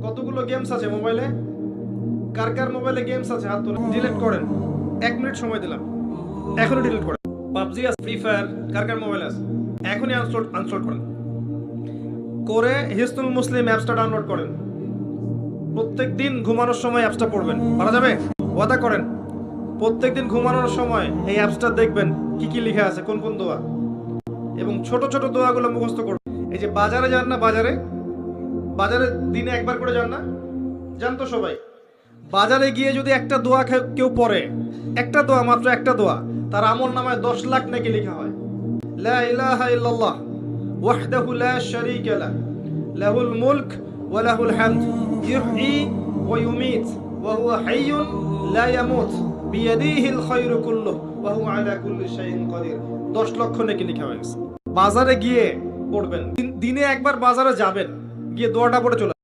কতগুলো গেমস আছে মোবাইলে? কার কার মোবাইলে গেমস আছে হাত তুলে ডিলিট করেন। 1 মিনিট সময় দিলাম, এখনই ডিলিট করেন। পাবজি আছে, ফ্রি ফায়ার, কার কার মোবাইলে আছে এখনই আনস্টল করেন। করে হিসনুল মুসলিম অ্যাপসটা ডাউনলোড করেন। প্রত্যেকদিন ঘুমানোর সময় অ্যাপসটা পড়বেন, পারা যাবে? ওয়াদা করেন প্রত্যেকদিন ঘুমানোর সময় এই অ্যাপসটা দেখবেন কি কি লেখা আছে, কোন কোন দোয়া, এবং ছোট ছোট দোয়াগুলো মুখস্থ করবেন। এই যে বাজারে যান না, বাজারে দিনে একবার করে যান না, যান তো সবাই। বাজারে গিয়ে যদি একটা দোয়া কেউ পড়ে, একটা দোয়া, মাত্র একটা দোয়া, তার আমল নামায় 10 লাখ নাকি লেখা হয়। লা ইলাহা ইল্লাল্লাহ ওয়াহদাহু লা শারীকা লাহ লাহুল মুলক ওয়া লাহুল হামদ ইউহয়ী ওয়া ইউমীত ওয়া হুয়া হাইয়্যুন লা ইয়ামুত বিয়াদিহিল খায়রু কুল্লুহু ওয়া হুয়া আলা কুল্লি শাইইন কাদির। 10 লক্ষ নাকি লেখা হয়েছে। বাজারে গিয়ে পড়বেন, দিনে একবার বাজারে যাবেন, গিয়ে দোয়াটা পড়ে চলে